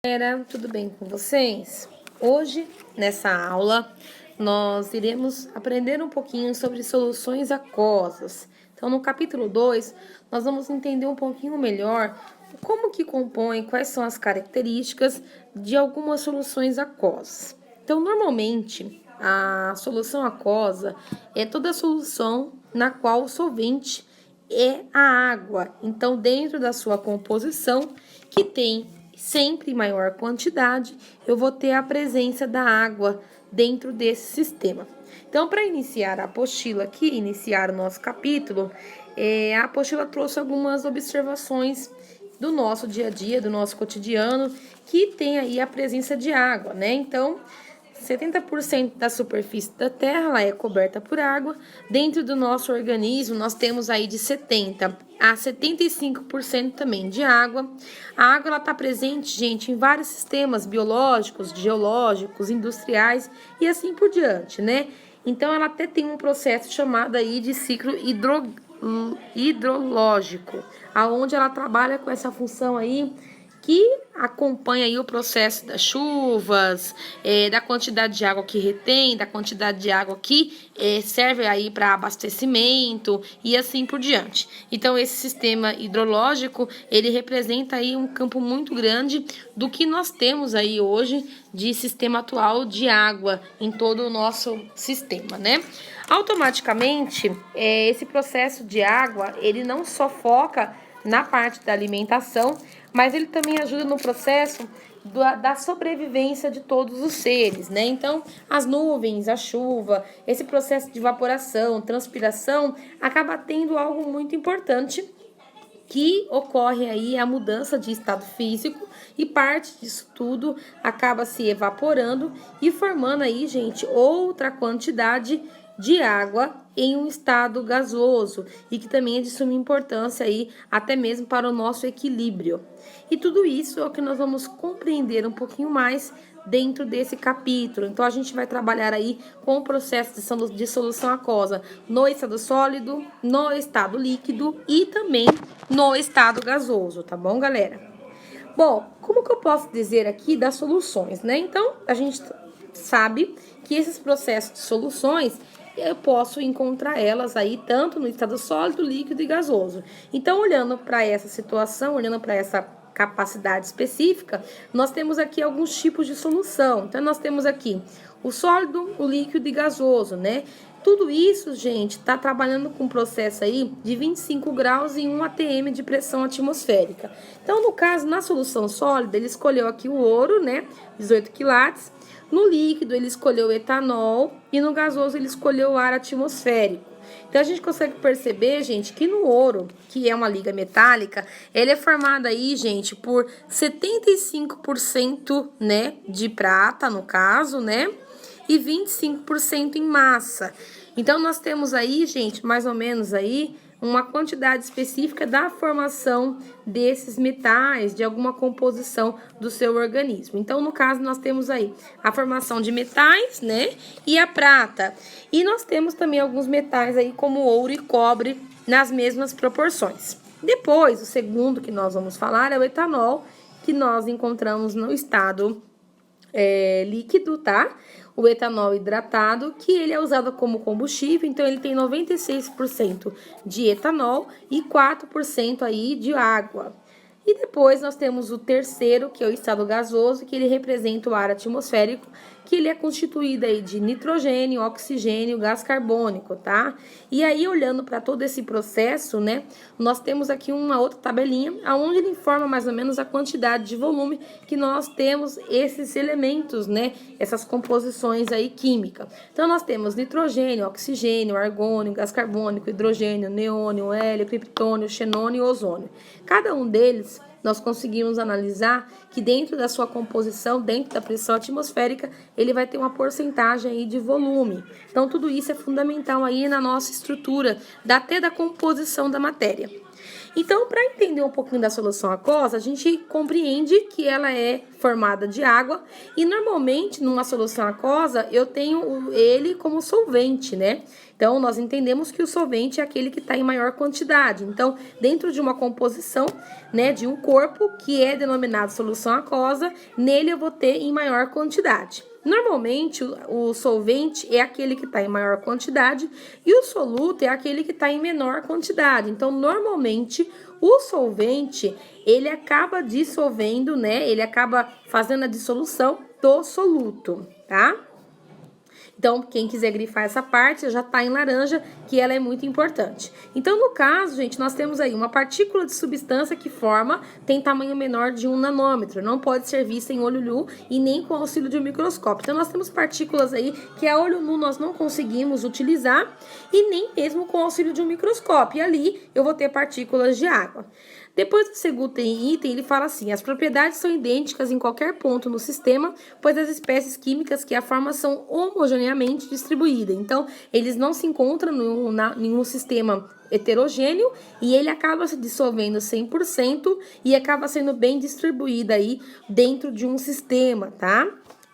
Galera, tudo bem com vocês? Hoje, nessa aula, nós iremos aprender um pouquinho sobre soluções aquosas. Então, no capítulo 2, nós vamos entender um pouquinho melhor como que compõe, quais são as características de algumas soluções aquosas. Então, normalmente, a solução aquosa é toda solução na qual o solvente é a água. Então, dentro da sua composição, que tem sempre maior quantidade, eu vou ter a presença da água dentro desse sistema. Então, para iniciar a apostila aqui, iniciar o nosso capítulo, a apostila trouxe algumas observações do nosso dia a dia, do nosso cotidiano, que tem aí a presença de água, né? Então, 70% da superfície da Terra ela é coberta por água. Dentro do nosso organismo, nós temos aí de 70% a 75% também de água. A água está presente, gente, em vários sistemas biológicos, geológicos, industriais e assim por diante, né? Então, ela até tem um processo chamado aí de ciclo hidrológico, aonde ela trabalha com essa função aí que acompanha aí o processo das chuvas, da quantidade de água que retém, da quantidade de água que serve aí para abastecimento e assim por diante. Então, esse sistema hidrológico, ele representa aí um campo muito grande do que nós temos aí hoje de sistema atual de água em todo o nosso sistema, né? Automaticamente, esse processo de água, ele não só foca na parte da alimentação, mas ele também ajuda no processo da sobrevivência de todos os seres, né? Então, as nuvens, a chuva, esse processo de evaporação, transpiração, acaba tendo algo muito importante, que ocorre aí a mudança de estado físico e parte disso tudo acaba se evaporando e formando aí, gente, outra quantidade de água em um estado gasoso e que também é de suma importância aí até mesmo para o nosso equilíbrio. E tudo isso é o que nós vamos compreender um pouquinho mais dentro desse capítulo. Então, a gente vai trabalhar aí com o processo de solução aquosa no estado sólido, no estado líquido e também no estado gasoso, tá bom, galera? Bom, como que eu posso dizer aqui das soluções, né? Então, a gente sabe que esses processos de soluções, eu posso encontrar elas aí tanto no estado sólido, líquido e gasoso. Então, olhando para essa situação, olhando para essa capacidade específica, nós temos aqui alguns tipos de solução. Então, nós temos aqui o sólido, o líquido e gasoso, né? Tudo isso, gente, está trabalhando com um processo aí de 25 graus e 1 atm de pressão atmosférica. Então, no caso, na solução sólida, ele escolheu aqui o ouro, né? 18 quilates. No líquido, ele escolheu o etanol e no gasoso, ele escolheu o ar atmosférico. Então, a gente consegue perceber, gente, que no ouro, que é uma liga metálica, ele é formado aí, gente, por 75%, né, de prata, no caso, né, e 25% em massa. Então, nós temos aí, gente, mais ou menos aí, uma quantidade específica da formação desses metais, de alguma composição do seu organismo. Então, no caso, nós temos aí a formação de metais, né, e a prata. E nós temos também alguns metais aí, como ouro e cobre, nas mesmas proporções. Depois, o segundo que nós vamos falar é o etanol, que nós encontramos no estado líquido, tá? O etanol hidratado, que ele é usado como combustível, então ele tem 96% de etanol e 4% aí de água. E depois nós temos o terceiro, que é o estado gasoso, que ele representa o ar atmosférico, que ele é constituído aí de nitrogênio, oxigênio, gás carbônico, tá? E aí, olhando para todo esse processo, né, nós temos aqui uma outra tabelinha, onde ele informa mais ou menos a quantidade de volume que nós temos esses elementos, né, essas composições aí químicas. Então, nós temos nitrogênio, oxigênio, argônio, gás carbônico, hidrogênio, neônio, hélio, criptônio, xenônio e ozônio. Cada um deles, nós conseguimos analisar que dentro da sua composição, dentro da pressão atmosférica, ele vai ter uma porcentagem aí de volume. Então, tudo isso é fundamental aí na nossa estrutura, até da composição da matéria. Então, para entender um pouquinho da solução aquosa, a gente compreende que ela é formada de água e normalmente numa solução aquosa eu tenho ele como solvente, né? Então, nós entendemos que o solvente é aquele que está em maior quantidade. Então, dentro de uma composição, né, de um corpo que é denominado solução aquosa, nele eu vou ter em maior quantidade. Normalmente, o solvente é aquele que está em maior quantidade e o soluto é aquele que está em menor quantidade. Então, normalmente, o solvente, ele acaba dissolvendo, né? Ele acaba fazendo a dissolução do soluto, tá? Então, quem quiser grifar essa parte, já tá em laranja, que ela é muito importante. Então, no caso, gente, nós temos aí uma partícula de substância que tem tamanho menor de 1 nanômetro. Não pode ser vista em olho nu e nem com auxílio de um microscópio. Então, nós temos partículas aí que a olho nu nós não conseguimos utilizar e nem mesmo com auxílio de um microscópio. E ali eu vou ter partículas de água. Depois do segundo item, ele fala assim: as propriedades são idênticas em qualquer ponto no sistema, pois as espécies químicas que a formam são homogeneamente distribuídas. Então, eles não se encontram em um sistema heterogêneo e ele acaba se dissolvendo 100% e acaba sendo bem distribuída aí dentro de um sistema, tá?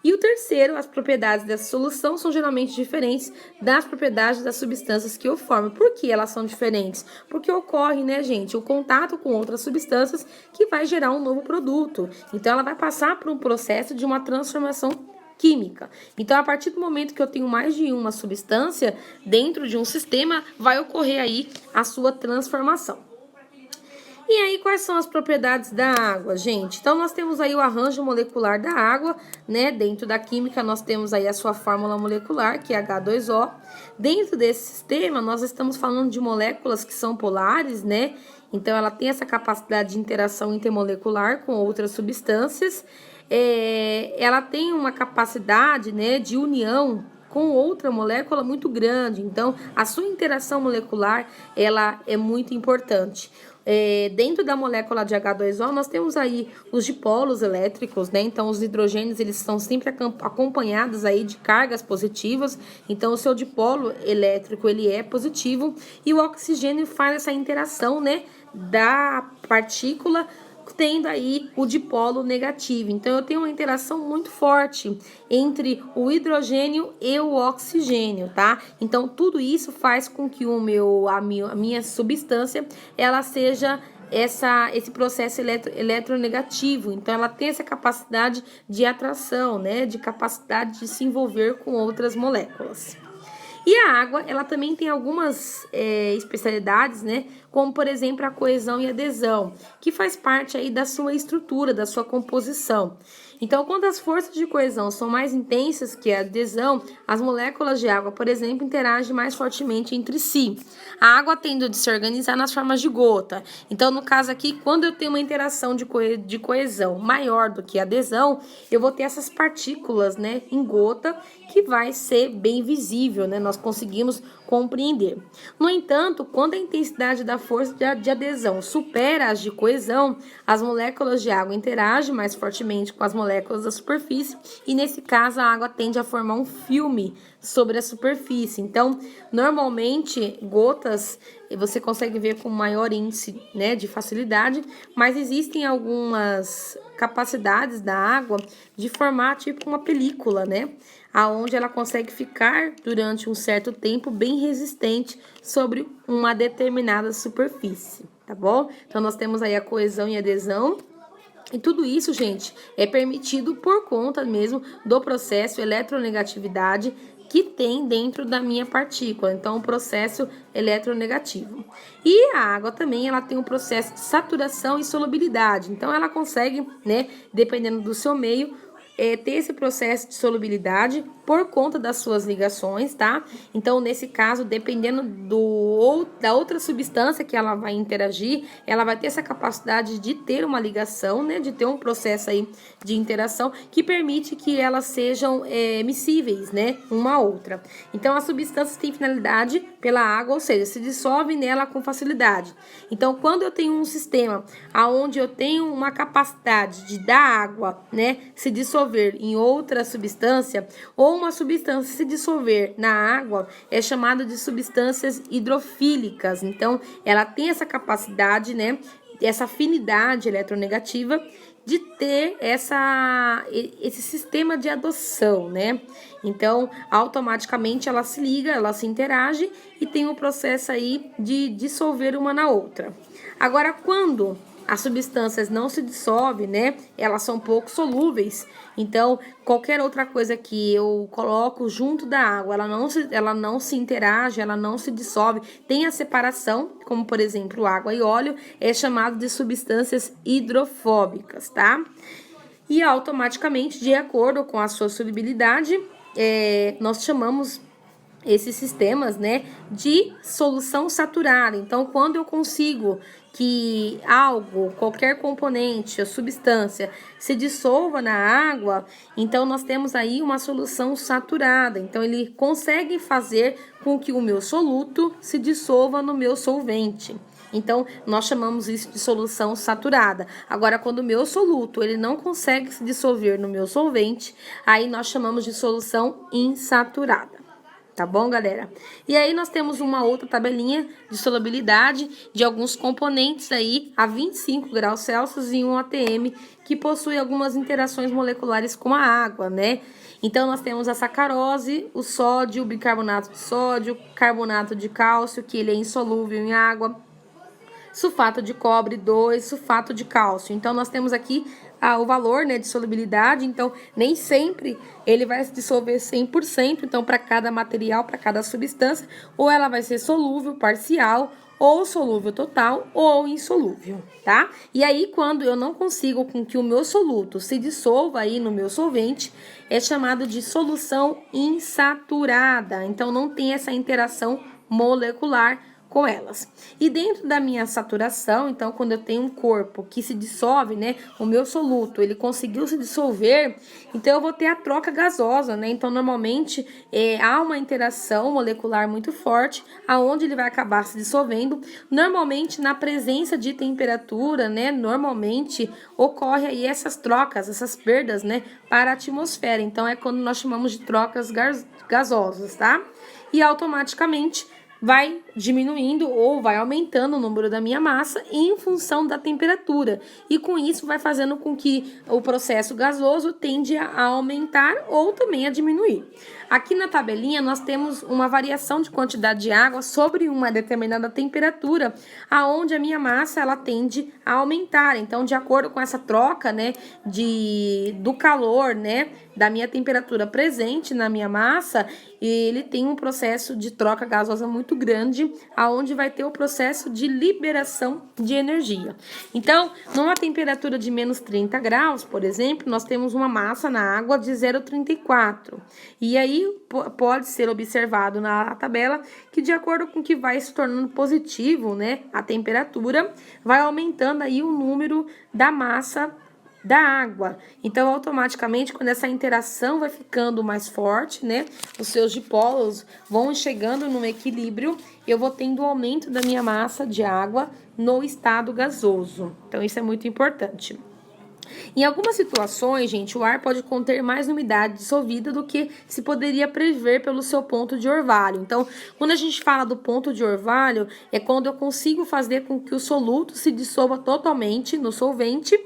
E o terceiro, as propriedades dessa solução são geralmente diferentes das propriedades das substâncias que o formam. Por que elas são diferentes? Porque ocorre, né, gente, o contato com outras substâncias que vai gerar um novo produto. Então, ela vai passar por um processo de uma transformação química. Então, a partir do momento que eu tenho mais de uma substância dentro de um sistema, vai ocorrer aí a sua transformação. E aí, quais são as propriedades da água, gente? Então, nós temos aí o arranjo molecular da água, né? Dentro da química, nós temos aí a sua fórmula molecular, que é H2O. Dentro desse sistema, nós estamos falando de moléculas que são polares, né? Então, ela tem essa capacidade de interação intermolecular com outras substâncias. Ela tem uma capacidade, né, de união com outra molécula muito grande. Então, a sua interação molecular, ela é muito importante. Dentro da molécula de H2O, nós temos aí os dipolos elétricos, né? Então, os hidrogênios, eles estão sempre acompanhados aí de cargas positivas. Então, o seu dipolo elétrico, ele é positivo. E o oxigênio faz essa interação, né, da partícula tendo aí o dipolo negativo. Então, eu tenho uma interação muito forte entre o hidrogênio e o oxigênio, tá? Então, tudo isso faz com que a minha substância, ela seja esse processo eletronegativo. Então, ela tem essa capacidade de atração, né? De capacidade de se envolver com outras moléculas. E a água, ela também tem algumas especialidades, né? Como, por exemplo, a coesão e adesão, que faz parte aí da sua estrutura, da sua composição. Então, quando as forças de coesão são mais intensas que a adesão, as moléculas de água, por exemplo, interagem mais fortemente entre si. A água tende a se organizar nas formas de gota. Então, no caso aqui, quando eu tenho uma interação de coesão maior do que a adesão, eu vou ter essas partículas, né, em gota, que vai ser bem visível, né? Nós conseguimos compreender. No entanto, quando a intensidade da força de adesão supera as de coesão, as moléculas de água interagem mais fortemente com as moléculas da superfície e, nesse caso, a água tende a formar um filme sobre a superfície. Então, normalmente, gotas você consegue ver com maior índice, né, de facilidade, mas existem algumas capacidades da água de formar tipo uma película, né, aonde ela consegue ficar durante um certo tempo bem resistente sobre uma determinada superfície, tá bom? Então, nós temos aí a coesão e adesão. E tudo isso, gente, é permitido por conta mesmo do processo eletronegatividade que tem dentro da minha partícula, então o processo eletronegativo. E a água também, ela tem um processo de saturação e solubilidade, então ela consegue, né, dependendo do seu meio, ter esse processo de solubilidade por conta das suas ligações, tá? Então, nesse caso, dependendo da outra substância que ela vai interagir, ela vai ter essa capacidade de ter uma ligação, né? De ter um processo aí de interação que permite que elas sejam miscíveis, né? Uma a outra. Então, as substâncias têm finalidade pela água, ou seja, se dissolve nela com facilidade. Então, quando eu tenho um sistema onde eu tenho uma capacidade de dar água, né, se dissolver em outra substância, ou uma substância se dissolver na água, é chamada de substâncias hidrofílicas. Então, ela tem essa capacidade, né, essa afinidade eletronegativa de ter esse sistema de adoção, né? Então, automaticamente ela se liga, ela se interage e tem um processo aí de dissolver uma na outra. Agora, quando as substâncias não se dissolvem, né? Elas são pouco solúveis. Então, qualquer outra coisa que eu coloco junto da água, ela não se interage, ela não se dissolve, tem a separação, como por exemplo água e óleo, é chamado de substâncias hidrofóbicas, tá? E automaticamente, de acordo com a sua solubilidade, nós chamamos esses sistemas, né, de solução saturada. Então, quando eu consigo que algo, qualquer componente ou substância se dissolva na água, então nós temos aí uma solução saturada. Então, ele consegue fazer com que o meu soluto se dissolva no meu solvente. Então, nós chamamos isso de solução saturada. Agora, quando o meu soluto ele não consegue se dissolver no meu solvente, aí nós chamamos de solução insaturada. Tá bom, galera? E aí nós temos uma outra tabelinha de solubilidade de alguns componentes aí a 25 graus Celsius e um atm que possui algumas interações moleculares com a água, né? Então, nós temos a sacarose, o sódio, o bicarbonato de sódio, carbonato de cálcio, que ele é insolúvel em água, sulfato de cobre 2, sulfato de cálcio. Então, nós temos aqui o valor, né, de solubilidade. Então, nem sempre ele vai se dissolver 100%. Então, para cada material, para cada substância, ou ela vai ser solúvel, parcial, ou solúvel total, ou insolúvel, tá? E aí, quando eu não consigo com que o meu soluto se dissolva aí no meu solvente, é chamado de solução insaturada. Então, não tem essa interação molecular com elas. E dentro da minha saturação, então, quando eu tenho um corpo que se dissolve, né, o meu soluto, ele conseguiu se dissolver, então eu vou ter a troca gasosa, né? Então, normalmente, há uma interação molecular muito forte, aonde ele vai acabar se dissolvendo. Normalmente, na presença de temperatura, né, normalmente ocorre aí essas trocas, essas perdas, né, para a atmosfera. Então, é quando nós chamamos de trocas gasosas, tá? E automaticamente vai diminuindo ou vai aumentando o número da minha massa em função da temperatura. E com isso vai fazendo com que o processo gasoso tende a aumentar ou também a diminuir. Aqui na tabelinha nós temos uma variação de quantidade de água sobre uma determinada temperatura, aonde a minha massa ela tende a aumentar. Então, de acordo com essa troca, né, do calor, né, da minha temperatura presente na minha massa, ele tem um processo de troca gasosa muito grande, aonde vai ter o processo de liberação de energia. Então, numa temperatura de menos 30 graus, por exemplo, nós temos uma massa na água de 0,34. E aí pode ser observado na tabela que, de acordo com que vai se tornando positivo, né, a temperatura, vai aumentando aí o número da massa da água. Então, automaticamente, quando essa interação vai ficando mais forte, né, os seus dipólos vão chegando num equilíbrio, eu vou tendo o aumento da minha massa de água no estado gasoso. Então, isso é muito importante. Em algumas situações, gente, o ar pode conter mais umidade dissolvida do que se poderia prever pelo seu ponto de orvalho. Então, quando a gente fala do ponto de orvalho, é quando eu consigo fazer com que o soluto se dissolva totalmente no solvente.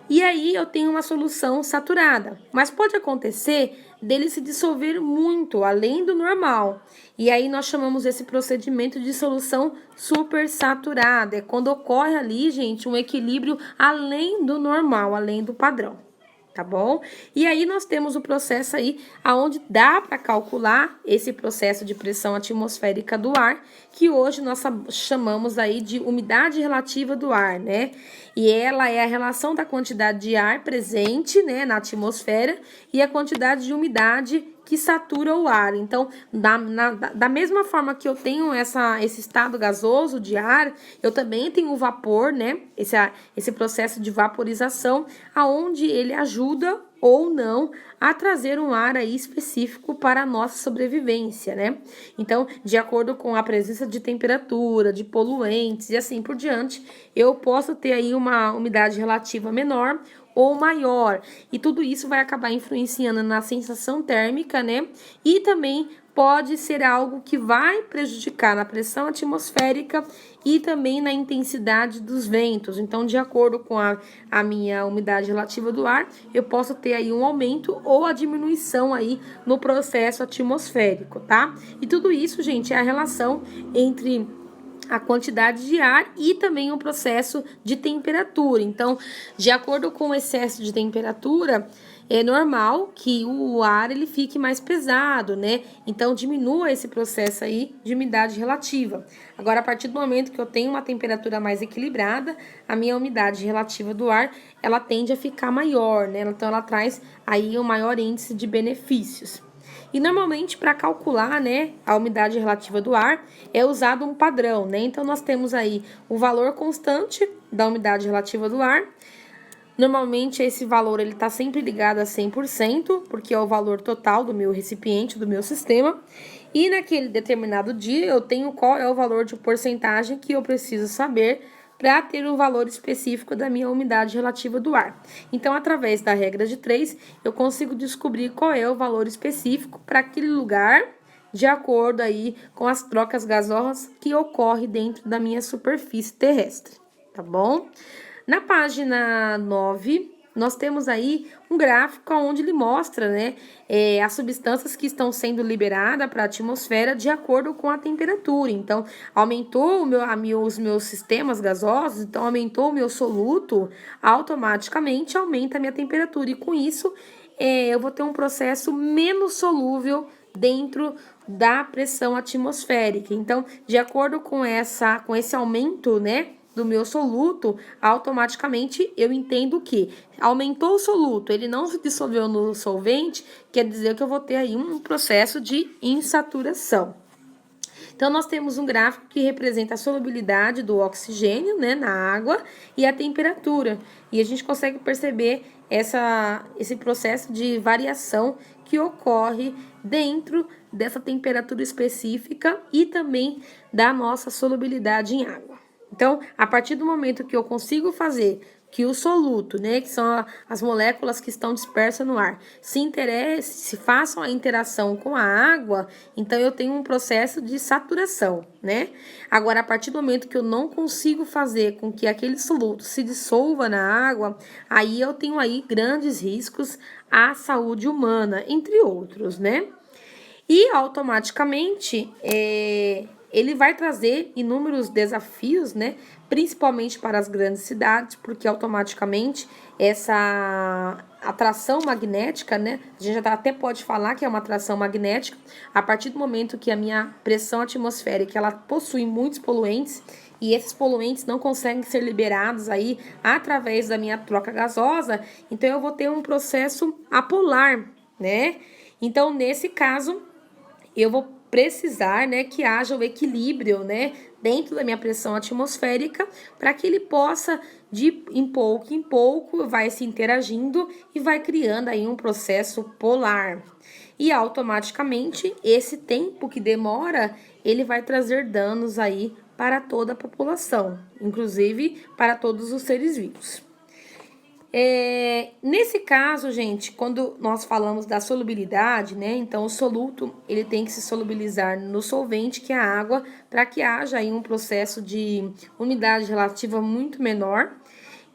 E aí eu tenho uma solução saturada, mas pode acontecer dele se dissolver muito, além do normal. E aí nós chamamos esse procedimento de solução supersaturada. É quando ocorre ali, gente, um equilíbrio além do normal, além do padrão. Tá bom? E aí nós temos o processo aí aonde dá para calcular esse processo de pressão atmosférica do ar, que hoje nós chamamos aí de umidade relativa do ar, né? E ela é a relação da quantidade de ar presente, né, na atmosfera e a quantidade de umidade que satura o ar. Então, da mesma forma que eu tenho esse estado gasoso de ar, eu também tenho o vapor, né? Esse processo de vaporização, aonde ele ajuda ou não a trazer um ar aí específico para a nossa sobrevivência, né? Então, de acordo com a presença de temperatura, de poluentes e assim por diante, eu posso ter aí uma umidade relativa menor ou maior. E tudo isso vai acabar influenciando na sensação térmica, né? E também pode ser algo que vai prejudicar na pressão atmosférica e também na intensidade dos ventos. Então, de acordo com a minha umidade relativa do ar, eu posso ter aí um aumento ou a diminuição aí no processo atmosférico, tá? E tudo isso, gente, é a relação entre a quantidade de ar e também o processo de temperatura. Então, de acordo com o excesso de temperatura, é normal que o ar ele fique mais pesado, né? Então, diminua esse processo aí de umidade relativa. Agora, a partir do momento que eu tenho uma temperatura mais equilibrada, a minha umidade relativa do ar, ela tende a ficar maior, né? Então, ela traz aí um maior índice de benefícios. E normalmente para calcular, né, a umidade relativa do ar é usado um padrão, né? Então nós temos aí o valor constante da umidade relativa do ar. Normalmente esse valor ele está sempre ligado a 100%, porque é o valor total do meu recipiente, do meu sistema. E naquele determinado dia eu tenho qual é o valor de porcentagem que eu preciso saber para ter um valor específico da minha umidade relativa do ar. Então, através da regra de 3, eu consigo descobrir qual é o valor específico para aquele lugar, de acordo aí com as trocas gasosas que ocorrem dentro da minha superfície terrestre, tá bom? Na página 9, nós temos aí um gráfico onde ele mostra, né, as substâncias que estão sendo liberadas para a atmosfera de acordo com a temperatura. Então, aumentou os meus sistemas gasosos, então aumentou o meu soluto, automaticamente aumenta a minha temperatura. E com isso, eu vou ter um processo menos solúvel dentro da pressão atmosférica. Então, de acordo com esse aumento, né, do meu soluto, automaticamente eu entendo que aumentou o soluto, ele não se dissolveu no solvente, quer dizer que eu vou ter aí um processo de insaturação. Então, nós temos um gráfico que representa a solubilidade do oxigênio, né, na água e a temperatura. E a gente consegue perceber esse processo de variação que ocorre dentro dessa temperatura específica e também da nossa solubilidade em água. Então, a partir do momento que eu consigo fazer que o soluto, né, que são as moléculas que estão dispersas no ar, se façam a interação com a água, então eu tenho um processo de saturação, né? Agora, a partir do momento que eu não consigo fazer com que aquele soluto se dissolva na água, aí eu tenho aí grandes riscos à saúde humana, entre outros, né? E automaticamente, ele vai trazer inúmeros desafios, né? Principalmente para as grandes cidades, porque automaticamente essa atração magnética, né? A gente até pode falar que é uma atração magnética, a partir do momento que a minha pressão atmosférica ela possui muitos poluentes, e esses poluentes não conseguem ser liberados aí através da minha troca gasosa, então eu vou ter um processo apolar, né? Então, nesse caso, eu vou precisar, né, que haja o equilíbrio, né, dentro da minha pressão atmosférica, para que ele possa, de em pouco, vai se interagindo e vai criando aí um processo polar. E automaticamente, esse tempo que demora, ele vai trazer danos aí para toda a população, inclusive para todos os seres vivos. Nesse caso, gente, quando nós falamos da solubilidade, né? Então, o soluto, ele tem que se solubilizar no solvente, que é a água, para que haja aí um processo de umidade relativa muito menor.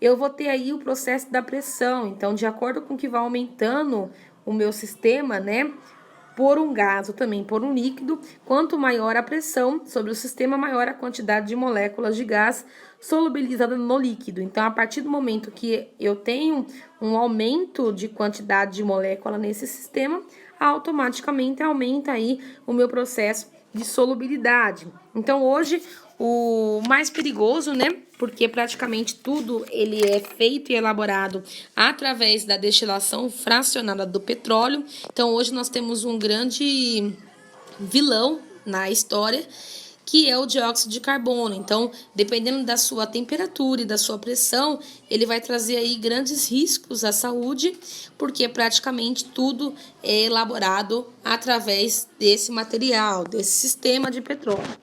Eu vou ter aí o processo da pressão. Então, de acordo com que vai aumentando o meu sistema, né? Por um gás ou também por um líquido, quanto maior a pressão sobre o sistema, maior a quantidade de moléculas de gás solubilizada no líquido. Então, a partir do momento que eu tenho um aumento de quantidade de molécula nesse sistema, automaticamente aumenta aí o meu processo de solubilidade. Então, hoje, o mais perigoso, né? Porque praticamente tudo ele é feito e elaborado através da destilação fracionada do petróleo. Então, hoje nós temos um grande vilão na história, que é o dióxido de carbono. Então, dependendo da sua temperatura e da sua pressão, ele vai trazer aí grandes riscos à saúde, porque praticamente tudo é elaborado através desse material, desse sistema de petróleo.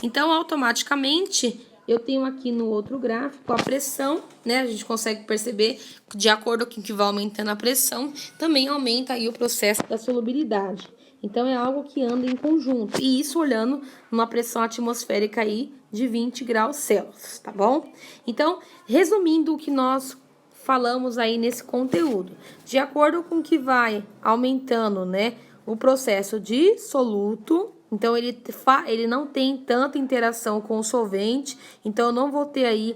Então, automaticamente, eu tenho aqui no outro gráfico a pressão, né? A gente consegue perceber, de acordo com que vai aumentando a pressão, também aumenta aí o processo da solubilidade. Então, é algo que anda em conjunto. E isso olhando numa pressão atmosférica aí de 20 graus Celsius, tá bom? Então, resumindo o que nós falamos aí nesse conteúdo. De acordo com que vai aumentando, né, o processo de soluto, então ele não tem tanta interação com o solvente, então eu não vou ter aí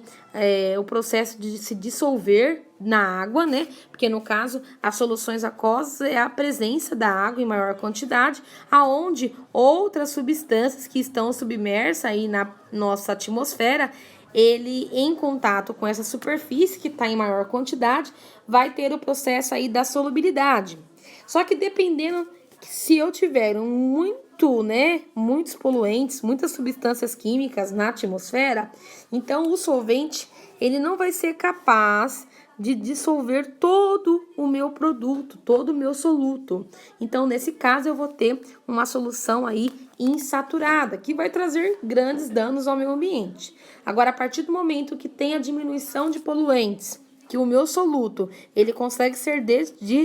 o processo de se dissolver na água, né? Porque no caso, as soluções aquosas é a presença da água em maior quantidade, aonde outras substâncias que estão submersas aí na nossa atmosfera, ele em contato com essa superfície que está em maior quantidade, vai ter o processo aí da solubilidade. Só que dependendo, se eu tiver muitos poluentes, muitas substâncias químicas na atmosfera, então o solvente ele não vai ser capaz de dissolver todo o meu produto, todo o meu soluto. Então, nesse caso, eu vou ter uma solução aí insaturada, que vai trazer grandes danos ao meio ambiente. Agora, a partir do momento que tem a diminuição de poluentes, que o meu soluto ele consegue ser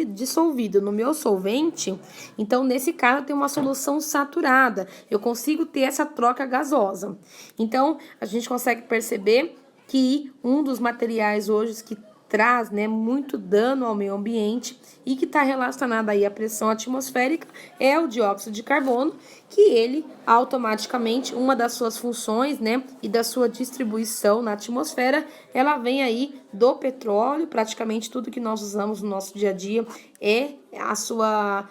dissolvido no meu solvente, então nesse caso tem uma solução saturada, eu consigo ter essa troca gasosa. Então a gente consegue perceber que um dos materiais hoje que traz, né, muito dano ao meio ambiente e que está relacionado aí à pressão atmosférica é o dióxido de carbono, que ele automaticamente, uma das suas funções, né, e da sua distribuição na atmosfera, ela vem aí do petróleo. Praticamente tudo que nós usamos no nosso dia a dia é a sua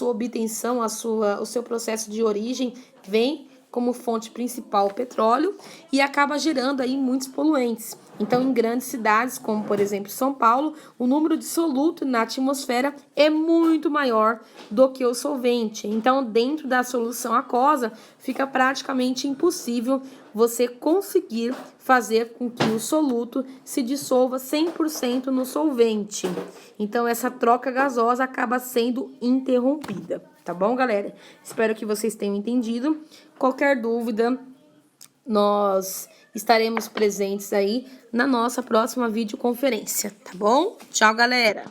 obtenção, o seu processo de origem vem como fonte principal o petróleo e acaba gerando aí muitos poluentes. Então, em grandes cidades, como por exemplo São Paulo, o número de soluto na atmosfera é muito maior do que o solvente. Então, dentro da solução aquosa, fica praticamente impossível você conseguir fazer com que o soluto se dissolva 100% no solvente. Então, essa troca gasosa acaba sendo interrompida. Tá bom, galera? Espero que vocês tenham entendido. Qualquer dúvida, nós estaremos presentes aí na nossa próxima videoconferência, tá bom? Tchau, galera!